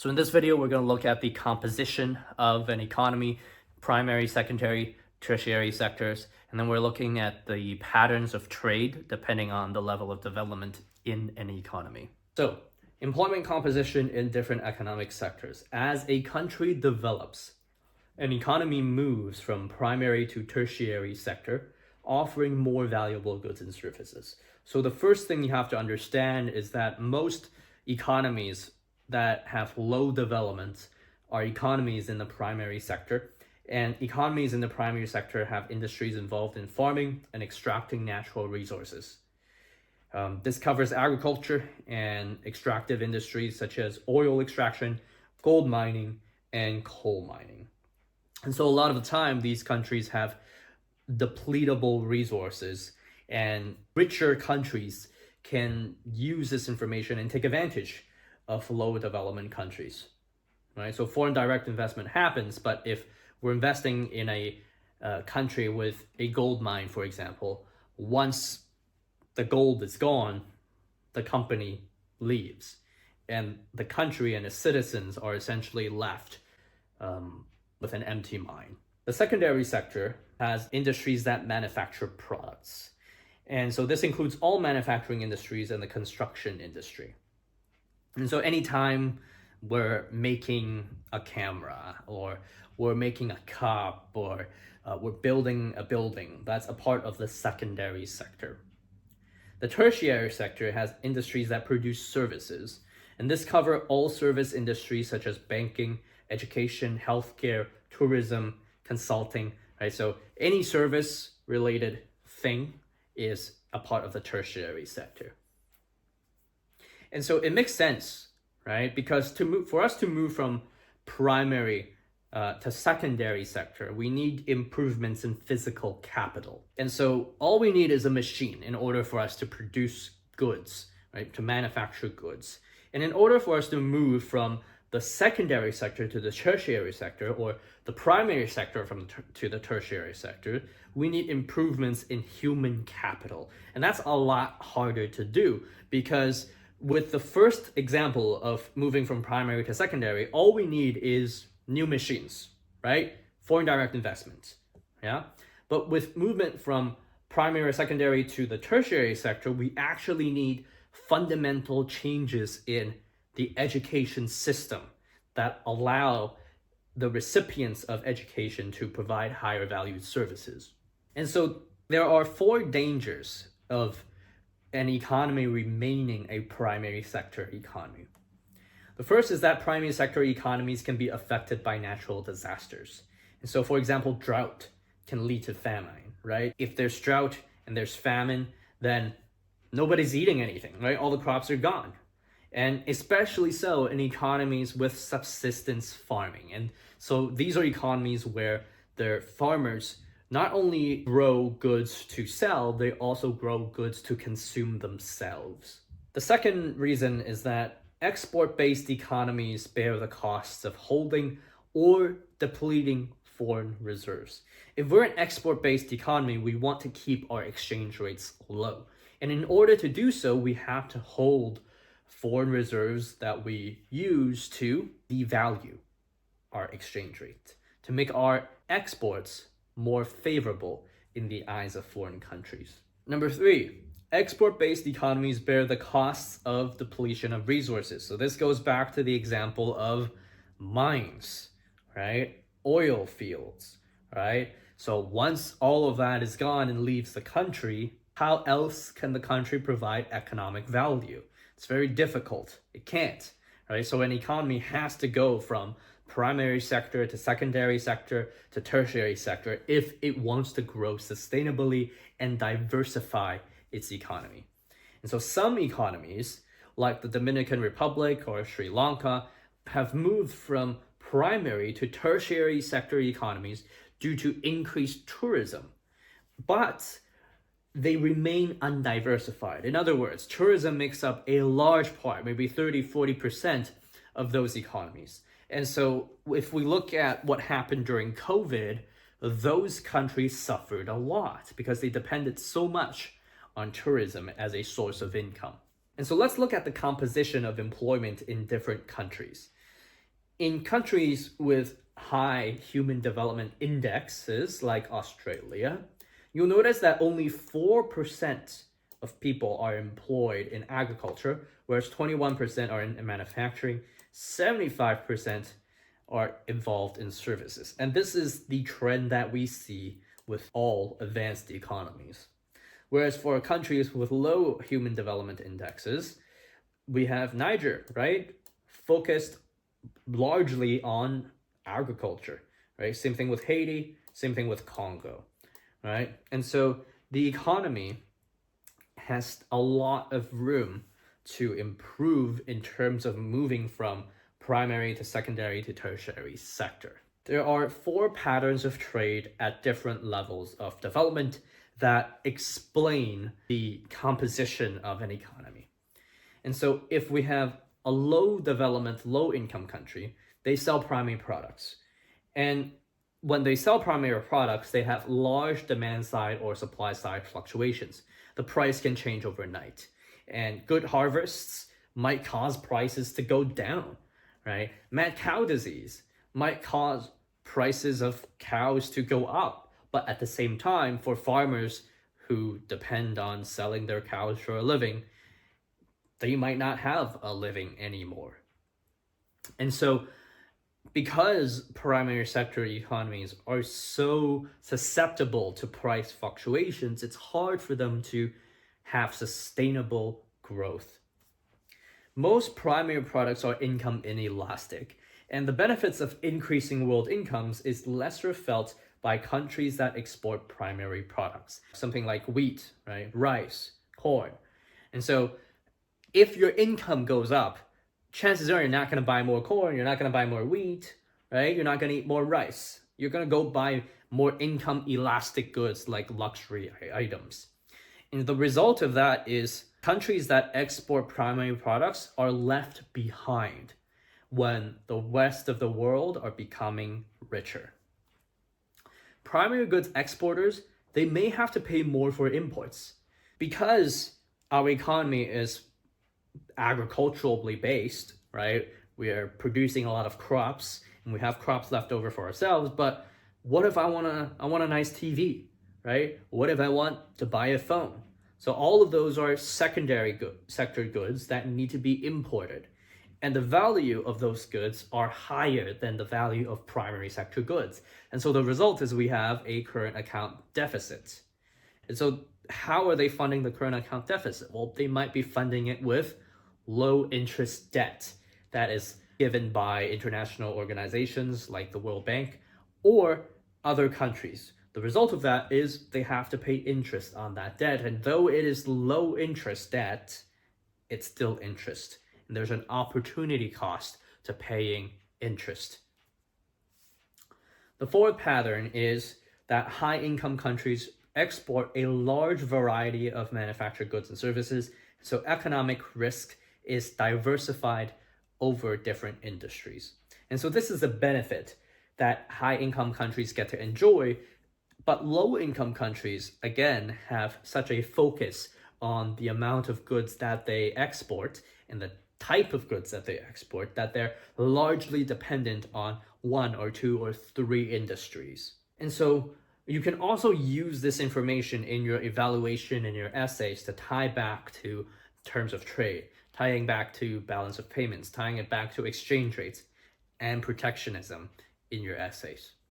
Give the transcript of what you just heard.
So in this video, we're going to look at the composition of an economy, primary, secondary, tertiary sectors, and then we're looking at the patterns of trade depending on the level of development in an economy. So employment composition in different economic sectors. As a country develops, an economy moves from primary to tertiary sector, offering more valuable goods and services. So the first thing you have to understand is that most economies that have low development are economies in the primary sector, and economies in the primary sector have industries involved in farming and extracting natural resources. This covers agriculture and extractive industries such as oil extraction, gold mining, and coal mining. And so a lot of the time, these countries have depletable resources, and richer countries can use this information and take advantage of low development countries, right? So foreign direct investment happens, but if we're investing in a country with a gold mine, for example, once the gold is gone, the company leaves, and the country and its citizens are essentially left with an empty mine. The secondary sector has industries that manufacture products. And so this includes all manufacturing industries and the construction industry. And so anytime we're making a camera, or we're making a cup, or we're building a building, that's a part of the secondary sector. The tertiary sector has industries that produce services, and this covers all service industries such as banking, education, healthcare, tourism, consulting, right? So any service related thing is a part of the tertiary sector. And so it makes sense, right? Because for us to move from primary to secondary sector, we need improvements in physical capital. And so all we need is a machine in order for us to produce goods, right? To manufacture goods. And in order for us to move from the secondary sector to the tertiary sector, or the primary sector to the tertiary sector, we need improvements in human capital. And that's a lot harder to do, because with the first example of moving from primary to secondary, all we need is new machines, right? Foreign direct investment, yeah? But with movement from primary or secondary to the tertiary sector, we actually need fundamental changes in the education system that allow the recipients of education to provide higher valued services. And so there are 4 dangers of an economy remaining a primary sector economy. The first is that primary sector economies can be affected by natural disasters. And so, for example, drought can lead to famine, right? If there's drought and there's famine, then nobody's eating anything, right? All the crops are gone. And especially so in economies with subsistence farming. And so these are economies where their farmers not only grow goods to sell, they also grow goods to consume themselves. The second reason is that export-based economies bear the costs of holding or depleting foreign reserves. If we're an export-based economy, we want to keep our exchange rates low. And in order to do so, we have to hold foreign reserves that we use to devalue our exchange rate, to make our exports more favorable in the eyes of foreign countries. Number 3, export-based economies bear the costs of depletion of resources. So this goes back to the example of mines, right? Oil fields, right? So once all of that is gone and leaves the country, how else can the country provide economic value? It's very difficult. It can't, right? So an economy has to go from primary sector to secondary sector to tertiary sector if it wants to grow sustainably and diversify its economy. And so some economies, like the Dominican Republic or Sri Lanka, have moved from primary to tertiary sector economies due to increased tourism. But they remain undiversified. In other words, tourism makes up a large part, maybe 30-40% of those economies. And so if we look at what happened during COVID, those countries suffered a lot because they depended so much on tourism as a source of income. And so let's look at the composition of employment in different countries. In countries with high human development indexes like Australia, you'll notice that only 4% of people are employed in agriculture, whereas 21% are in manufacturing, 75% are involved in services. And this is the trend that we see with all advanced economies. Whereas for countries with low human development indexes, we have Niger, right? Focused largely on agriculture, right? Same thing with Haiti, same thing with Congo, right? And so the economy has a lot of room to improve in terms of moving from primary to secondary to tertiary sector. There are 4 patterns of trade at different levels of development that explain the composition of an economy. And so if we have a low development, low income country, they sell primary products. And when they sell primary products, they have large demand side or supply side fluctuations. The price can change overnight. And good harvests might cause prices to go down, right? Mad cow disease might cause prices of cows to go up. But at the same time, for farmers who depend on selling their cows for a living, they might not have a living anymore. And so because primary sector economies are so susceptible to price fluctuations, it's hard for them to have sustainable growth. Most primary products are income inelastic, and the benefits of increasing world incomes is lesser felt by countries that export primary products, something like wheat, right, rice, corn. And so if your income goes up, chances are you're not going to buy more corn, you're not going to buy more wheat, right? You're not going to eat more rice. You're going to go buy more income elastic goods like luxury items. And the result of that is countries that export primary products are left behind when the rest of the world are becoming richer. Primary goods exporters, they may have to pay more for imports because our economy is agriculturally based, right? We are producing a lot of crops and we have crops left over for ourselves, but what if I want a nice TV, right? What if I want to buy a phone? So all of those are secondary sector goods that need to be imported. And the value of those goods are higher than the value of primary sector goods. And so the result is we have a current account deficit. And so how are they funding the current account deficit? Well, they might be funding it with low interest debt that is given by international organizations like the World Bank or other countries. The result of that is they have to pay interest on that debt. And though it is low interest debt, it's still interest. And there's an opportunity cost to paying interest. The fourth pattern is that high income countries export a large variety of manufactured goods and services. So economic risk is diversified over different industries. And so this is a benefit that high income countries get to enjoy, but low income countries, again, have such a focus on the amount of goods that they export and the type of goods that they export that they're largely dependent on 1 or 2 or 3 industries. And so you can also use this information in your evaluation and your essays to tie back to terms of trade, tying back to balance of payments, tying it back to exchange rates and protectionism in your essays.